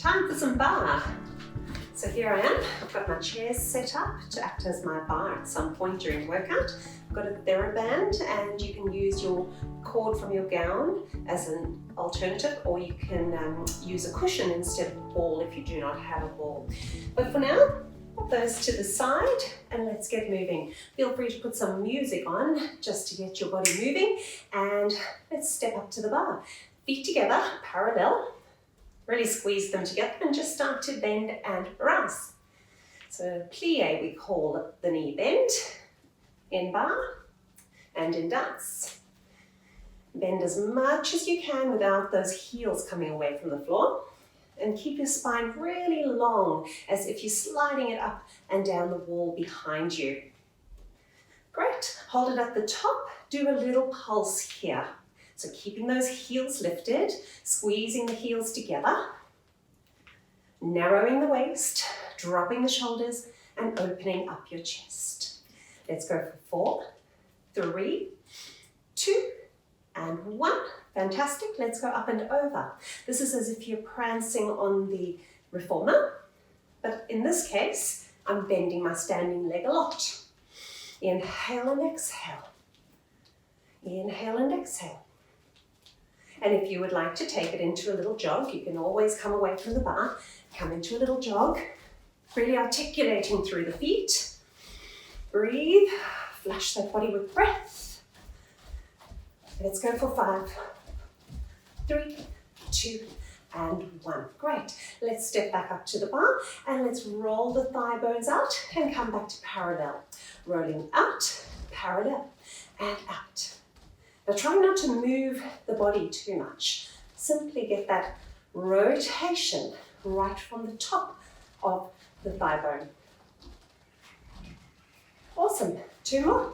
Time for some bar. So here I am, I've got my chairs set up to act as my bar at some point during the workout. I've got a TheraBand and you can use your cord from your gown as an alternative, or you can use a cushion instead of a ball if you do not have a ball. But for now, put those to the side and let's get moving. Feel free to put some music on just to get your body moving, and let's step up to the bar. Feet together, parallel. Really squeeze them together and just start to bend and rise. So plie we call the knee bend in bar and in dance. Bend as much as you can without those heels coming away from the floor, and keep your spine really long as if you're sliding it up and down the wall behind you. Great, hold it at the top, do a little pulse here. So keeping those heels lifted, squeezing the heels together, narrowing the waist, dropping the shoulders, and opening up your chest. Let's go for 4, 3, 2, and 1. Fantastic. Let's go up and over. This is as if you're prancing on the reformer, but in this case, I'm bending my standing leg a lot. Inhale and exhale. Inhale and exhale. And if you would like to take it into a little jog, you can always come away from the bar, come into a little jog, really articulating through the feet. Breathe, flush that body with breath. Let's go for 5, 3, 2, and 1. Great. Let's step back up to the bar and let's roll the thigh bones out and come back to parallel. Rolling out, parallel, and out. Now try not to move the body too much. Simply get that rotation right from the top of the thigh bone. Awesome. 2 more.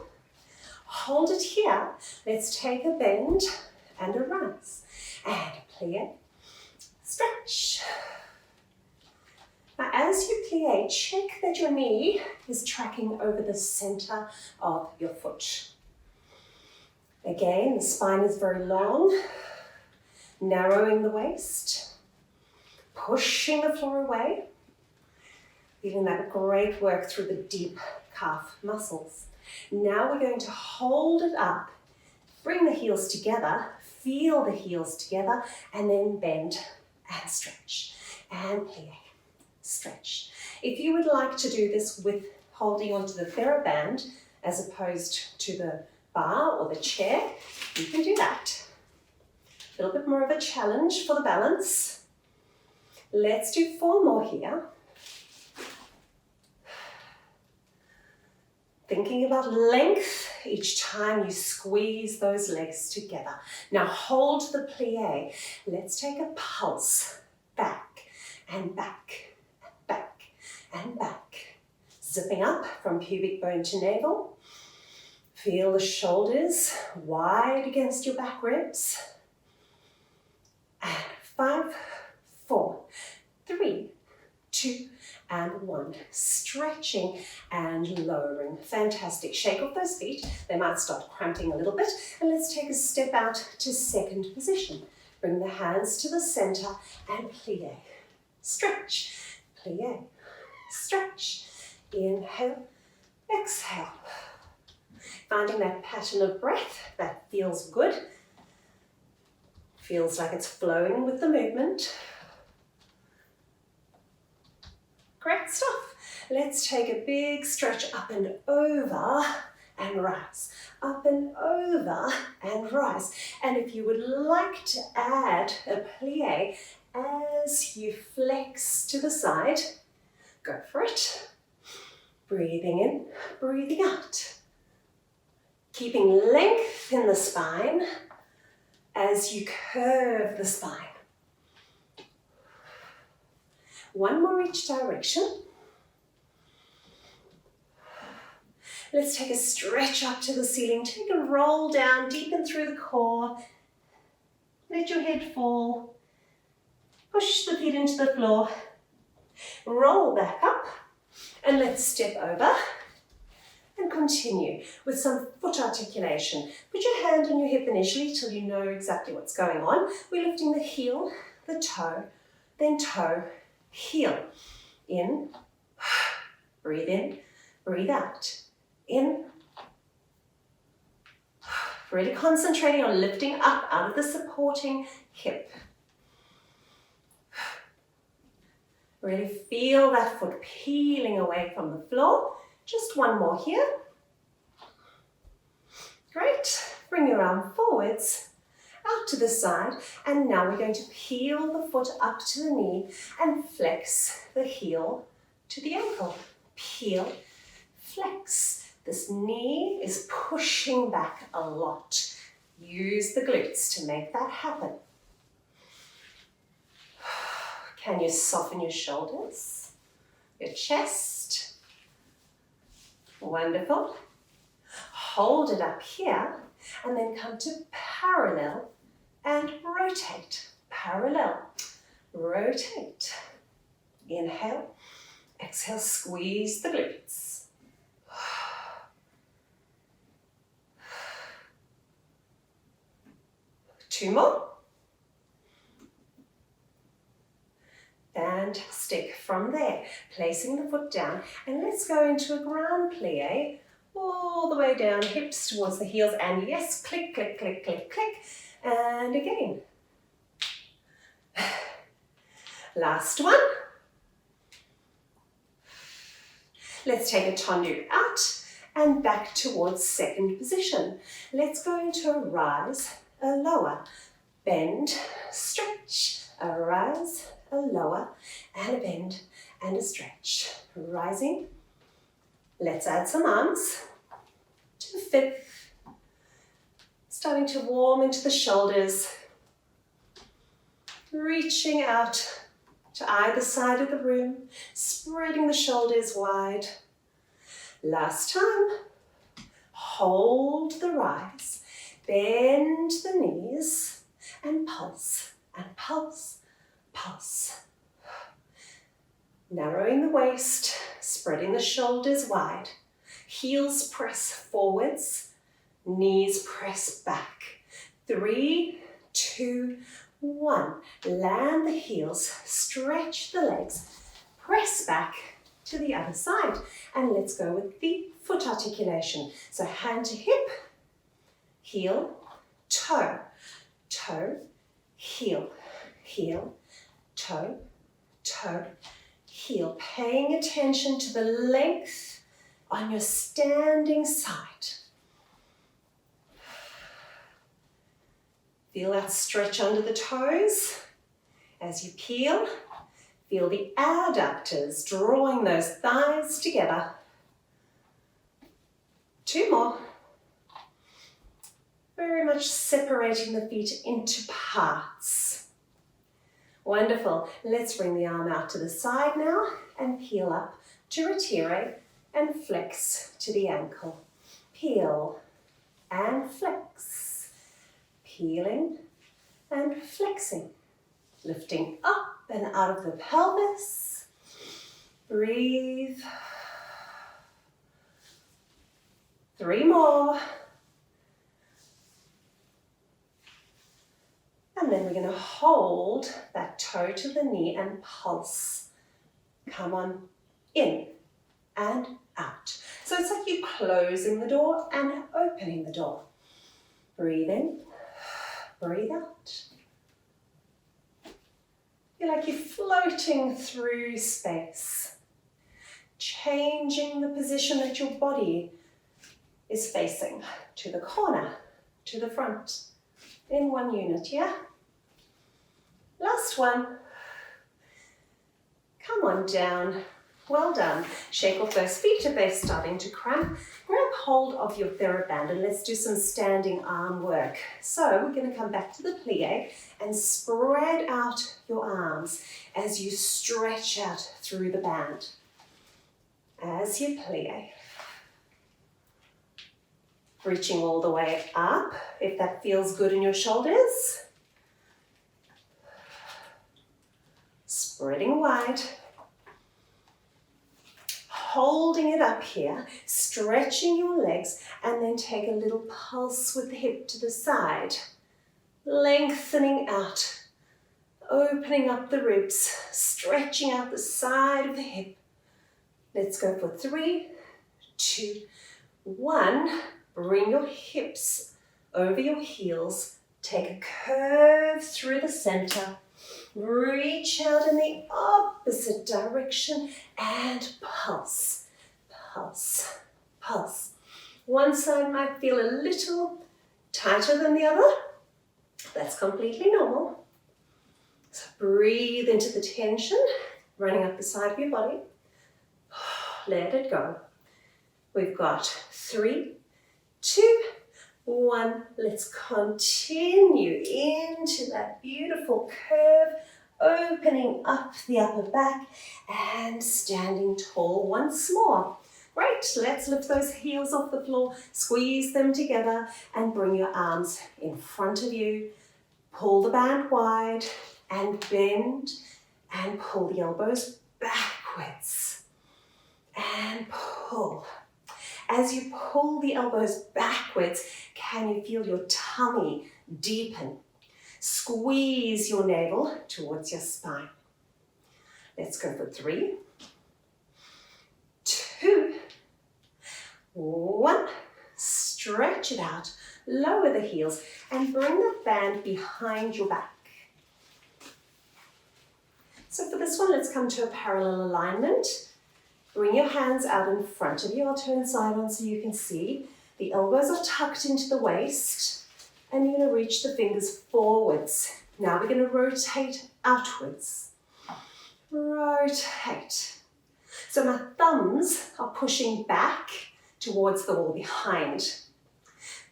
Hold it here. Let's take a bend and a rise. And a plie. Stretch. Now as you plie, check that your knee is tracking over the center of your foot. Again, the spine is very long, narrowing the waist, pushing the floor away, feeling that great work through the deep calf muscles. Now we're going to hold it up, bring the heels together, feel the heels together, and then bend and stretch, and plie, stretch. If you would like to do this with holding onto the TheraBand as opposed to the bar or the chair, you can do that. A little bit more of a challenge for the balance. Let's do 4 more here. Thinking about length each time you squeeze those legs together. Now hold the plie. Let's take a pulse. Back and back, back and back. Zipping up from pubic bone to navel. Feel the shoulders wide against your back ribs. And 5, 4, 3, 2, and 1. Stretching and lowering. Fantastic. Shake off those feet. They might start cramping a little bit. And let's take a step out to second position. Bring the hands to the center and plie. Stretch. Plie. Stretch. Inhale. Exhale. Finding that pattern of breath that feels good. Feels like it's flowing with the movement. Great stuff. Let's take a big stretch up and over and rise. Up and over and rise. And if you would like to add a plie as you flex to the side, go for it. Breathing in, breathing out. Keeping length in the spine as you curve the spine. 1 more each direction. Let's take a stretch up to the ceiling. Take a roll down, deepen through the core. Let your head fall. Push the feet into the floor. Roll back up and let's step over. And continue with some foot articulation. Put your hand on your hip initially till you know exactly what's going on. We're lifting the heel, the toe, then toe, heel, in, breathe in, breathe out, in. Really concentrating on lifting up out of the supporting hip. Really feel that foot peeling away from the floor. Just one more here. Great. Bring your arm forwards, out to the side, and now we're going to peel the foot up to the knee and flex the heel to the ankle. Peel, flex. This knee is pushing back a lot. Use the glutes to make that happen. Can you soften your shoulders, your chest? Wonderful. Hold it up here and then come to parallel and rotate. Parallel, rotate. Inhale, exhale, squeeze the glutes. Two more. Fantastic. From there, placing the foot down, and let's go into a ground plie, all the way down, hips towards the heels, and yes, click, click, click, click, click, and again. Last one. Let's take a tendu out and back towards second position. Let's go into a rise, a lower, bend, stretch, a rise, a lower, and a bend, and a stretch. Rising. Let's add some arms to the fifth. Starting to warm into the shoulders. Reaching out to either side of the room, spreading the shoulders wide. Last time. Hold the rise. Bend the knees and pulse, and pulse. Pulse. Narrowing the waist, spreading the shoulders wide. Heels press forwards, knees press back. 3, 2, 1. Land the heels, stretch the legs, press back to the other side. And let's go with the foot articulation. So hand to hip, heel, toe, toe, heel, heel, toe, toe, heel. Paying attention to the length on your standing side. Feel that stretch under the toes as you peel. Feel the adductors drawing those thighs together. 2 more. Very much separating the feet into parts. Wonderful. Let's bring the arm out to the side now and peel up to retire and flex to the ankle. Peel and flex. Peeling and flexing. Lifting up and out of the pelvis. Breathe. 3 more. And then we're going to hold that toe to the knee and pulse. Come on, in and out. So it's like you're closing the door and opening the door. Breathe in, breathe out. Feel like you're floating through space, changing the position that your body is facing, to the corner, to the front, in one unit, yeah? Last one. Come on down. Well done. Shake off those feet if they're starting to cramp. Grab hold of your TheraBand and let's do some standing arm work. So we're going to come back to the plie and spread out your arms as you stretch out through the band. As you plie. Reaching all the way up, if that feels good in your shoulders. Spreading wide. Holding it up here, stretching your legs, and then take a little pulse with the hip to the side. Lengthening out, Opening up the ribs, stretching out the side of the hip. Let's go for 3, 2, 1. Bring your hips over your heels. Take a curve through the center. Reach out in the opposite direction and pulse, pulse, pulse. One side might feel a little tighter than the other. That's completely normal. So breathe into the tension running up the side of your body. Let it go. We've got 3, 2, 1. Let's continue into that beautiful curve, opening up the upper back and standing tall once more. Great, let's lift those heels off the floor, squeeze them together and bring your arms in front of you. Pull the band wide and bend and pull the elbows backwards and pull. As you pull the elbows backwards, can you feel your tummy deepen? Squeeze your navel towards your spine. Let's go for 3, 2, 1. Stretch it out, lower the heels, and bring the band behind your back. So for this one, let's come to a parallel alignment. Bring your hands out in front of you. I'll turn side on so you can see. The elbows are tucked into the waist, and you're going to reach the fingers forwards. Now we're going to rotate outwards. Rotate. So my thumbs are pushing back towards the wall behind.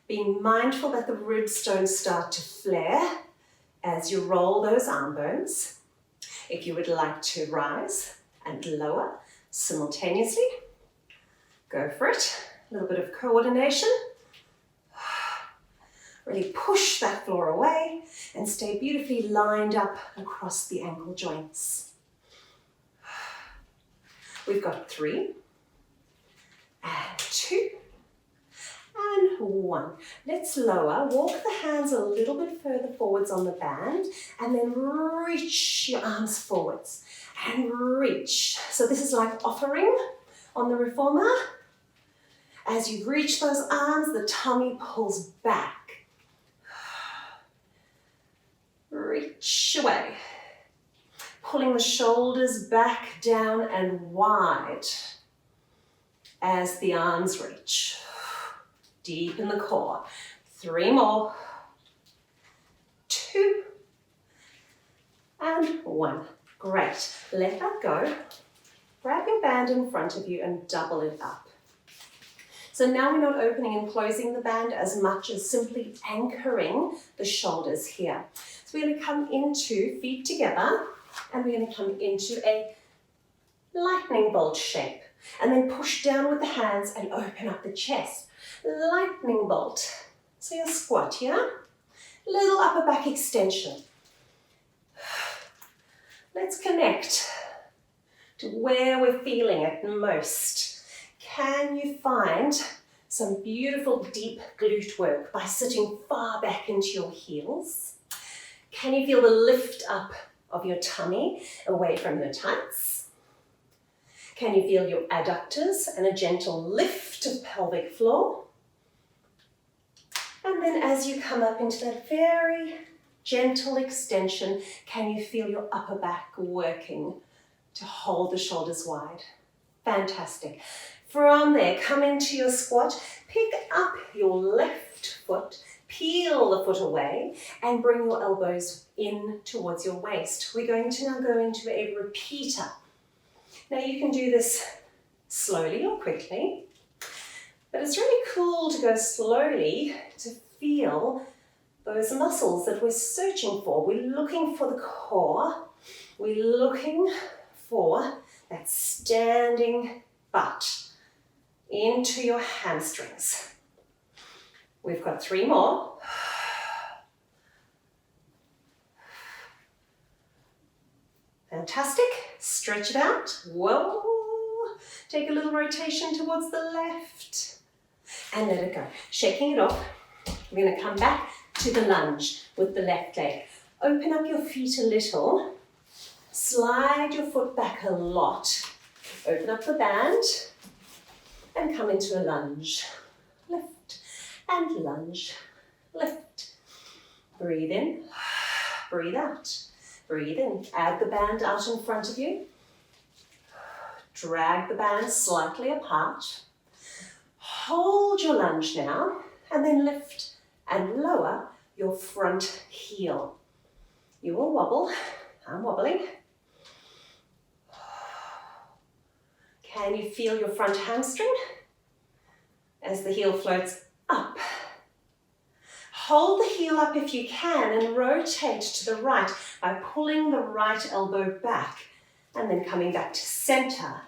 Being mindful that the ribs don't start to flare as you roll those arm bones. If you would like to rise and lower simultaneously, go for it. A little bit of coordination. Really push that floor away and stay beautifully lined up across the ankle joints. We've got 3 and 2 and 1. Let's lower. Walk the hands a little bit further forwards on the band and then reach your arms forwards and reach. So this is like offering on the reformer. As you reach those arms, the tummy pulls back. Reach away. Pulling the shoulders back, down and wide as the arms reach. Deep in the core. 3 more. 2 and 1. Great. Let that go. Grab your band in front of you and double it up. So now we're not opening and closing the band as much as simply anchoring the shoulders here. So we're going to come into feet together and we're going to come into a lightning bolt shape and then push down with the hands and open up the chest. Lightning bolt. So your squat here, little upper back extension. Let's connect to where we're feeling it most. Can you find some beautiful deep glute work by sitting far back into your heels? Can you feel the lift up of your tummy away from the tights? Can you feel your adductors and a gentle lift of pelvic floor? And then as you come up into that very gentle extension, can you feel your upper back working to hold the shoulders wide? Fantastic. From there, come into your squat, pick up your left foot, peel the foot away and bring your elbows in towards your waist. We're going to now go into a repeater. Now you can do this slowly or quickly, but it's really cool to go slowly to feel those muscles that we're searching for. We're looking for the core. We're looking for that standing butt into your hamstrings. We've got 3 more. Fantastic. Stretch it out. Whoa. Take a little rotation towards the left. And let it go. Shaking it off. We're going to come back to the lunge with the left leg. Open up your feet a little. Slide your foot back a lot. Open up the band and come into a lunge. Lift and lunge. Lift. Breathe in. Breathe out. Breathe in. Add the band out in front of you. Drag the band slightly apart. Hold your lunge now and then lift and lower your front heel. You will wobble. I'm wobbling. Can you feel your front hamstring as the heel floats up? Hold the heel up if you can and rotate to the right by pulling the right elbow back and then coming back to center.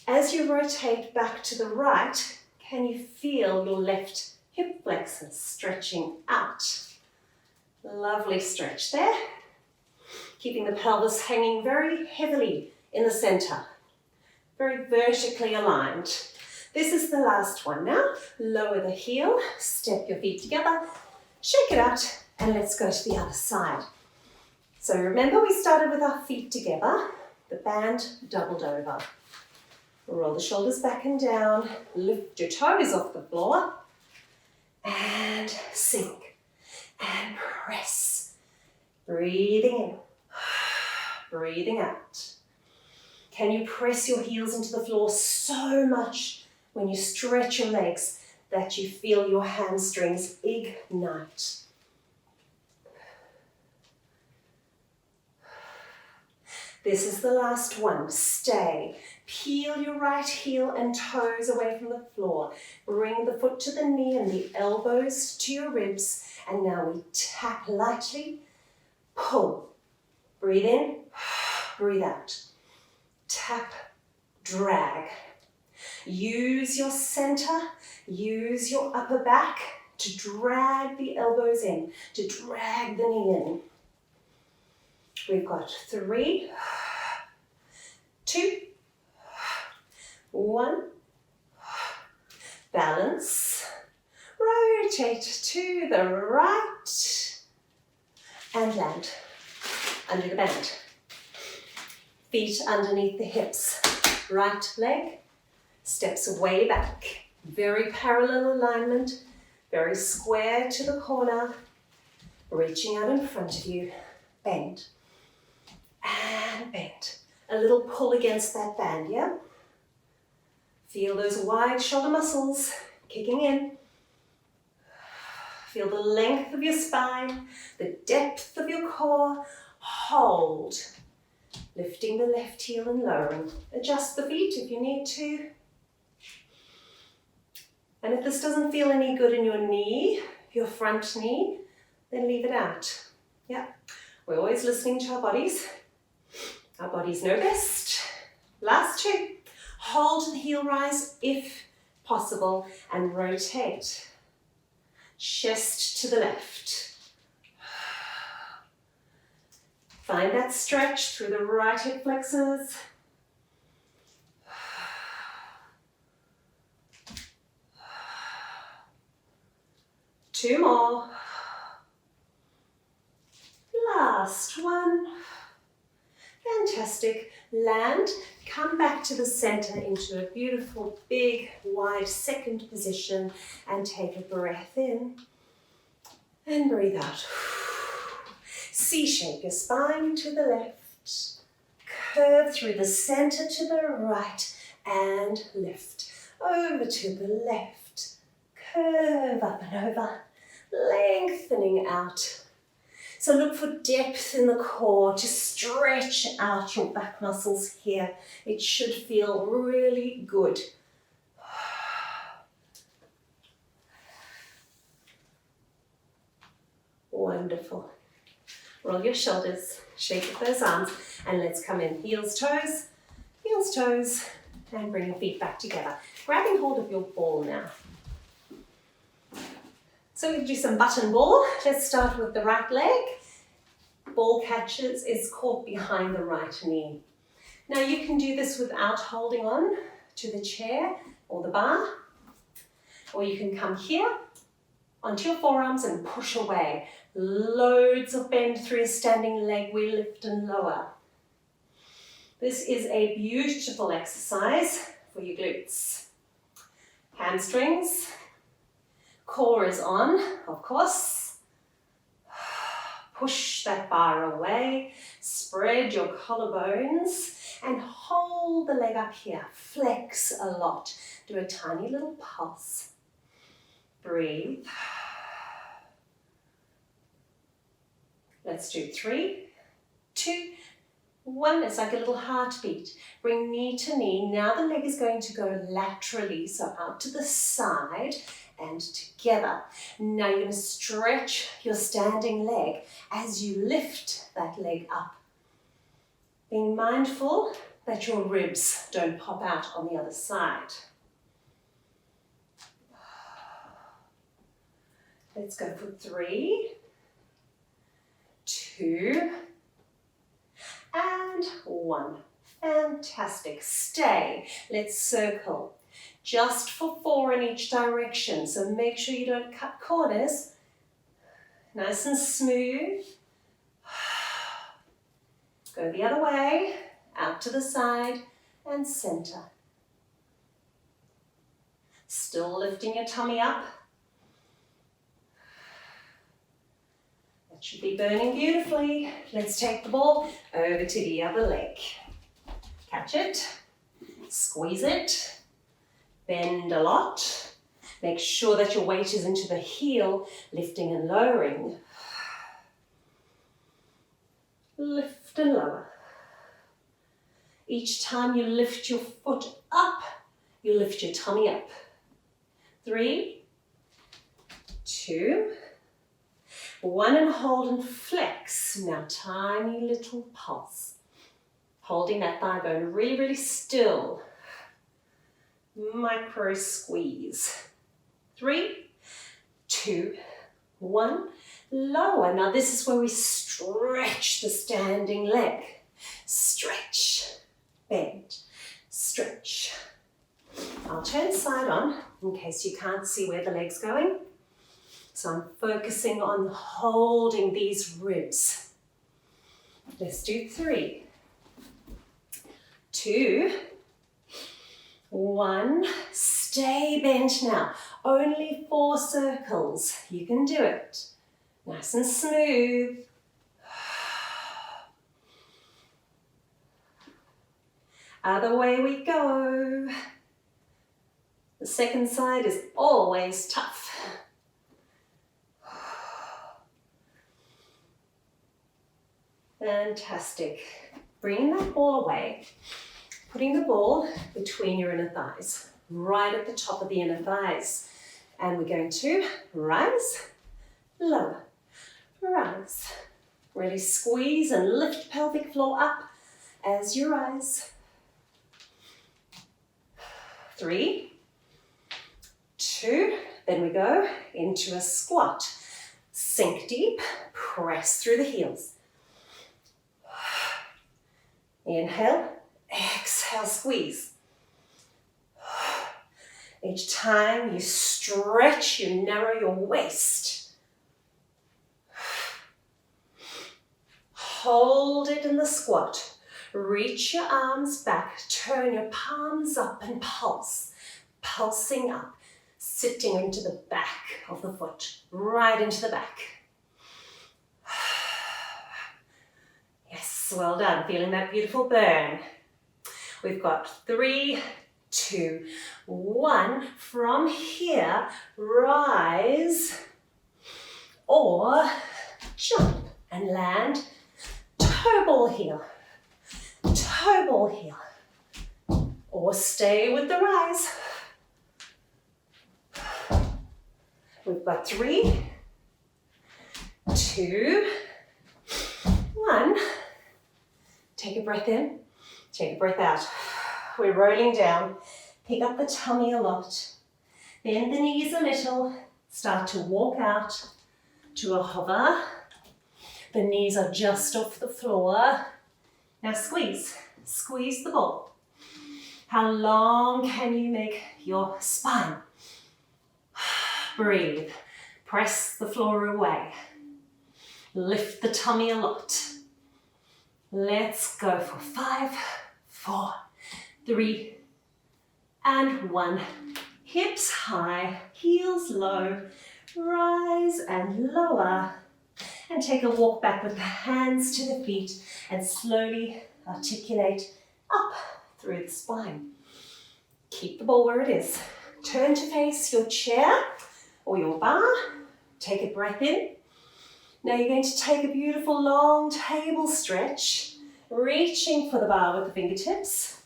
As you rotate back to the right, can you feel your left hip flexors stretching out? Lovely stretch there. Keeping the pelvis hanging very heavily in the center. Very vertically aligned. This is the last one now. Lower the heel, step your feet together, shake it out, and let's go to the other side. So remember we started with our feet together, the band doubled over. Roll the shoulders back and down, lift your toes off the floor, and sink, and press. Breathing in, breathing out. Can you press your heels into the floor so much when you stretch your legs that you feel your hamstrings ignite? This is the last one. Stay. Peel your right heel and toes away from the floor. Bring the foot to the knee and the elbows to your ribs. And now we tap lightly. Pull. Breathe in. Breathe out. Tap. Drag. Use your center. Use your upper back to drag the elbows in, to drag the knee in. We've got 3, 2, 1. Balance. Rotate to the right and land under the band. Feet underneath the hips. Right leg steps way back. Very parallel alignment. Very square to the corner. Reaching out in front of you. Bend. And bend. A little pull against that band, yeah? Feel those wide shoulder muscles kicking in. Feel the length of your spine, the depth of your core. Hold. Lifting the left heel and lowering. Adjust the feet if you need to. And if this doesn't feel any good in your knee, your front knee, then leave it out. Yeah, we're always listening to our bodies. Our bodies know best. Last 2. Hold the heel rise if possible and rotate. Chest to the left. Find that stretch through the right hip flexors. Two more. Last one. Fantastic. Land. Come back to the center into a beautiful, big, wide second position and take a breath in and breathe out. C-shape your spine to the left. Curve through the center to the right and lift. Over to the left. Curve up and over. Lengthening out. So look for depth in the core to stretch out your back muscles here. It should feel really good. Wonderful. Roll your shoulders, shake those arms, and let's come in. Heels, toes, and bring your feet back together. Grabbing hold of your ball now. So we'll do some button ball. Let's start with the right leg. Ball catches is caught behind the right knee. Now you can do this without holding on to the chair or the bar, or you can come here onto your forearms and push away. Loads of bend through your standing leg. We lift and lower. This is a beautiful exercise for your glutes. Hamstrings. Core is on, of course. Push that bar away. Spread your collarbones and hold the leg up here. Flex a lot. Do a tiny little pulse. Breathe. Let's do 3, 2, 1. It's like a little heartbeat. Bring knee to knee. Now the leg is going to go laterally, so out to the side and together. Now you're going to stretch your standing leg as you lift that leg up. Being mindful that your ribs don't pop out on the other side. Let's go for 3, 2, and 1. Fantastic. Stay. Let's circle. Just for 4 in each direction, so make sure you don't cut corners. Nice and smooth. Go the other way, out to the side and center. Still lifting your tummy up. That should be burning beautifully. Let's take the ball over to the other leg. Catch it, squeeze it, bend a lot. Make sure that your weight is into the heel, lifting and lowering. Lift and lower. Each time you lift your foot up, you lift your tummy up. 3, 2, 1, and hold and flex. Now tiny little pulse. Holding that thigh bone really, really still. Micro squeeze. 3, 2, 1. Lower. Now this is where we stretch the standing leg. Stretch, bend, stretch. I'll turn side on in case you can't see where the leg's going. So I'm focusing on holding these ribs. Let's do 3, 2, 1. Stay bent now. Only 4 circles. You can do it. Nice and smooth. Other way we go. The second side is always tough. Fantastic. Bringing that ball away. Putting the ball between your inner thighs. Right at the top of the inner thighs. And we're going to rise, lower, rise. Really squeeze and lift pelvic floor up as you rise. 3, 2, then we go into a squat. Sink deep, press through the heels. Inhale, exhale, squeeze. Each time you stretch, you narrow your waist. Hold it in the squat. Reach your arms back, turn your palms up and pulse. Pulsing up, sitting into the back of the foot, right into the back. Yes, well done. Feeling that beautiful burn. We've got 3, 2, 1. From here, rise or jump and land. Toe ball heel. Toe ball heel. Or stay with the rise. We've got 3, 2, 1. Take a breath in, take a breath out. We're rolling down. Pick up the tummy a lot. Bend the knees a little. Start to walk out to a hover. The knees are just off the floor. Now squeeze. Squeeze the ball. How long can you make your spine? Breathe. Press the floor away. Lift the tummy a lot. Let's go for 5, 4, 3, and 1. Hips high, heels low. Rise and lower. And take a walk back with the hands to the feet and slowly articulate up through the spine. Keep the ball where it is. Turn to face your chair or your bar. Take a breath in. Now you're going to take a beautiful long table stretch, reaching for the bar with the fingertips.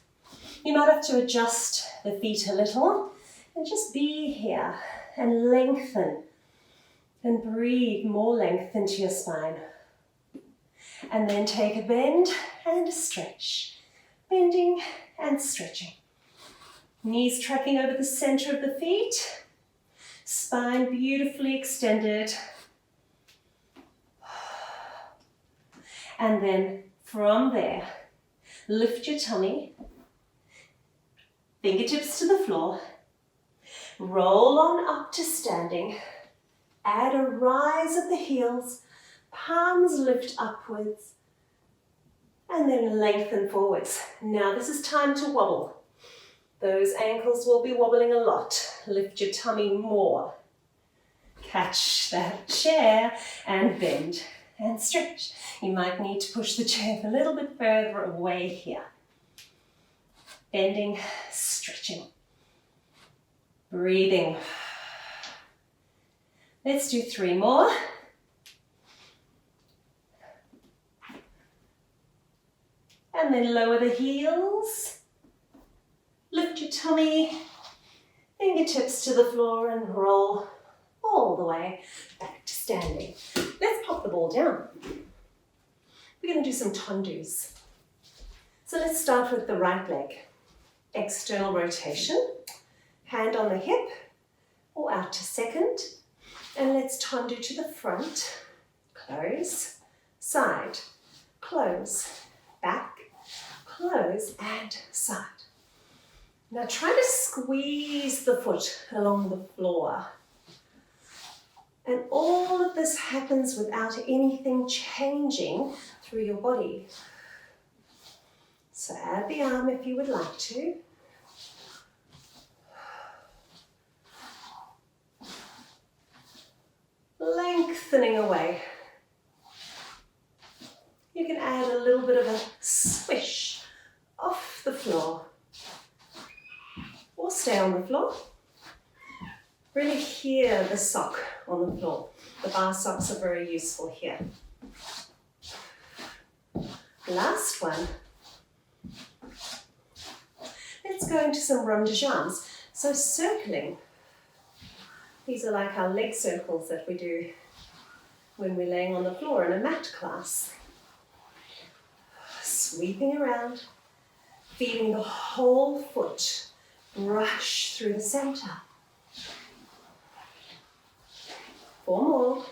You might have to adjust the feet a little and just be here and lengthen and breathe more length into your spine. And then take a bend and a stretch, bending and stretching. Knees tracking over the center of the feet, spine beautifully extended. And then from there, lift your tummy, fingertips to the floor, roll on up to standing, add a rise of the heels, palms lift upwards, and then lengthen forwards. Now this is time to wobble. Those ankles will be wobbling a lot. Lift your tummy more. Catch that chair and bend and stretch. You might need to push the chair a little bit further away here. Bending, stretching, breathing. Let's do 3 more. And then lower the heels. Lift your tummy, fingertips to the floor and roll all the way back to standing. Let's pop the ball down. We're going to do some tondus. So let's start with the right leg. External rotation, hand on the hip or out to second. And let's tondu to the front. Close, side, close, back, close and side. Now try to squeeze the foot along the floor. And all of this happens without anything changing through your body. So add the arm if you would like to. Lengthening away. You can add a little bit of a swish off the floor. Or stay on the floor. Really hear the sock on the floor. The bar socks are very useful here. Last one. Let's go into some rond de jambes. So circling. These are like our leg circles that we do when we're laying on the floor in a mat class. Sweeping around, feeling the whole foot brush through the center. 4 more.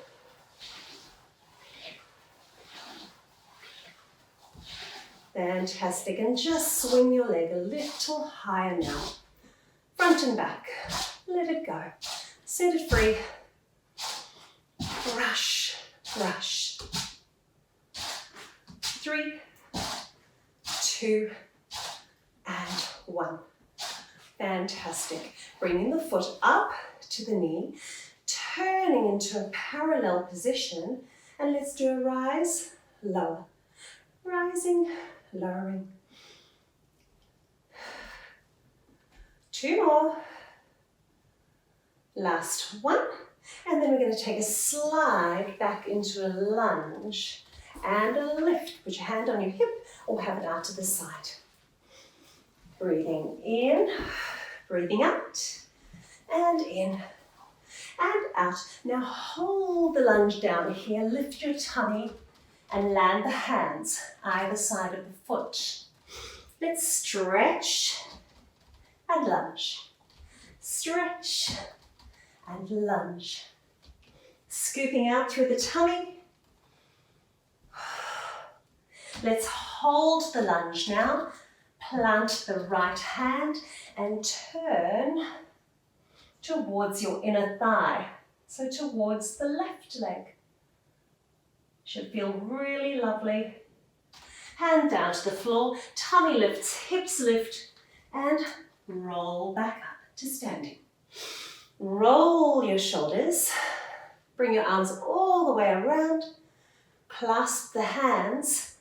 Fantastic, and just swing your leg a little higher now. Front and back, let it go. Set it free. Brush, brush. 3, 2, and 1. Fantastic. Bringing the foot up to the knee, turning into a parallel position, and let's do a rise, lower. Rising, lowering. 2 more. Last one. And then we're going to take a slide back into a lunge and a lift. Put your hand on your hip or have it out to the side. Breathing in, breathing out, and in, and out. Now hold the lunge down here, lift your tummy, and land the hands either side of the foot. Let's stretch and lunge. Stretch and lunge. Scooping out through the tummy. Let's hold the lunge now. Plant the right hand and turn towards your inner thigh. So towards the left leg. Should feel really lovely. Hand down to the floor, tummy lifts, hips lift, and roll back up to standing. Roll your shoulders, bring your arms all the way around, clasp the hands,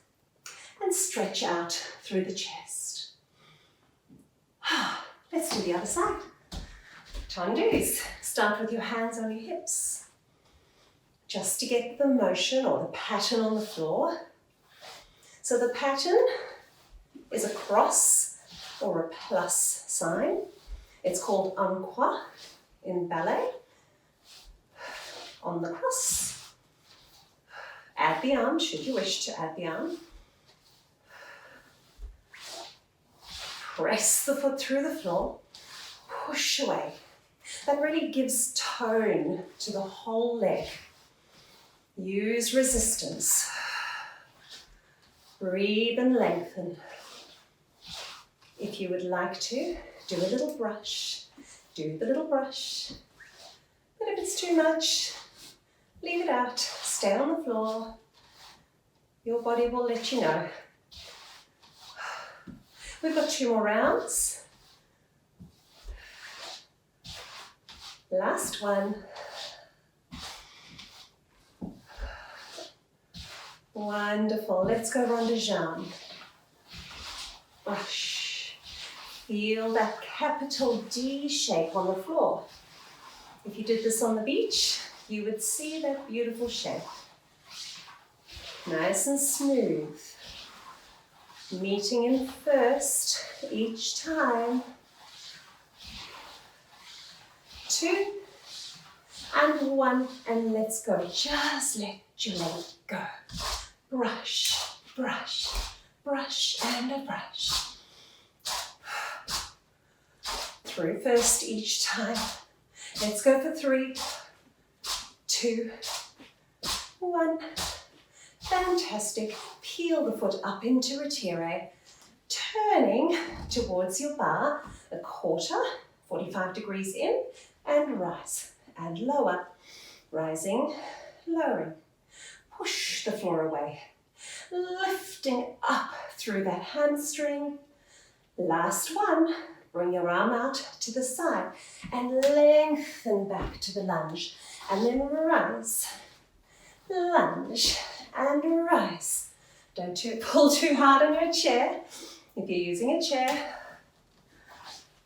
and stretch out through the chest. Let's do the other side. Tendus. Start with your hands on your hips, just to get the motion or the pattern on the floor. So the pattern is a cross or a plus sign. It's called un croix in ballet. On the cross. Add the arm, should you wish to add the arm. Press the foot through the floor. Push away. That really gives tone to the whole leg. Use resistance. Breathe and lengthen. If you would like to, do a little brush. Do the little brush. But if it's too much, leave it out. Stay on the floor. Your body will let you know. We've got 2 more rounds. Last one. Wonderful. Let's go rond de jambe. Brush. Feel that capital D shape on the floor. If you did this on the beach, you would see that beautiful shape. Nice and smooth. Meeting in first each time. 2 and 1, and let's go. Just let your leg go. Brush, brush, brush, and a brush. Through first each time. Let's go for 3, 2, 1. Fantastic. Peel the foot up into retire. Turning towards your bar, a quarter, 45 degrees in, and rise and lower. Rising, lowering. Push the floor away. Lifting up through that hamstring. Last one. Bring your arm out to the side and lengthen back to the lunge. And then rise, lunge, and rise. Don't pull too hard on your chair. If you're using a chair,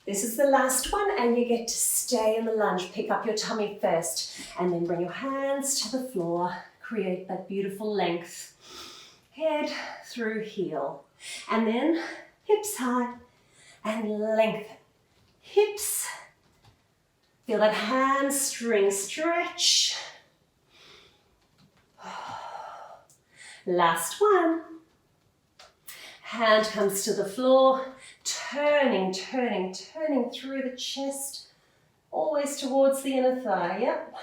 this is the last one, and you get to stay in the lunge. Pick up your tummy first, and then bring your hands to the floor. Create that beautiful length. Head through heel. And then hips high and lengthen. Hips. Feel that hamstring stretch. Last one. Hand comes to the floor. Turning, turning, turning through the chest. Always towards the inner thigh, yep.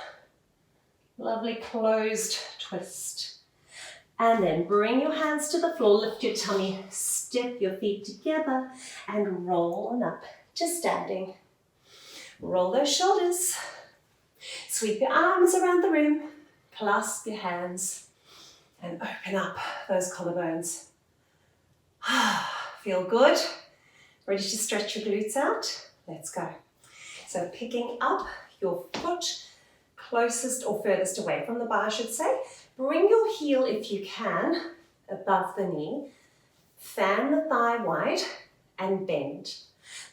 Lovely closed twist. And then bring your hands to the floor, lift your tummy, step your feet together, and roll on up to standing. Roll those shoulders. Sweep your arms around the room, clasp your hands, and open up those collarbones. Feel good? Ready to stretch your glutes out? Let's go. So picking up your foot closest or furthest away from the bar, I should say. Bring your heel, if you can, above the knee. Fan the thigh wide and bend.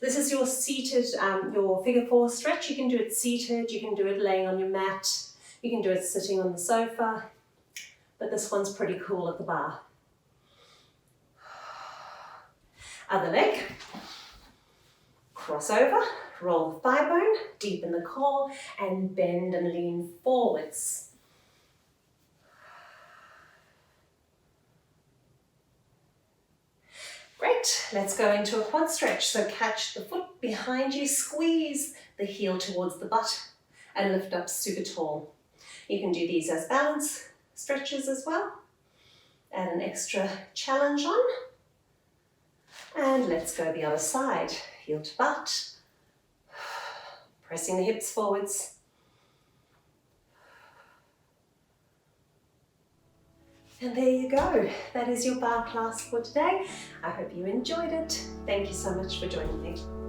This is your seated, your figure 4 stretch. You can do it seated, you can do it laying on your mat, you can do it sitting on the sofa, but this one's pretty cool at the bar. Other leg. Cross over, roll the thigh bone, deepen the core, and bend and lean forwards. Great, let's go into a quad stretch. So catch the foot behind you, squeeze the heel towards the butt, and lift up super tall. You can do these as balance stretches as well. Add an extra challenge on. And let's go the other side. Heel to butt. Pressing the hips forwards. And there you go. That is your barre class for today. I hope you enjoyed it. Thank you so much for joining me.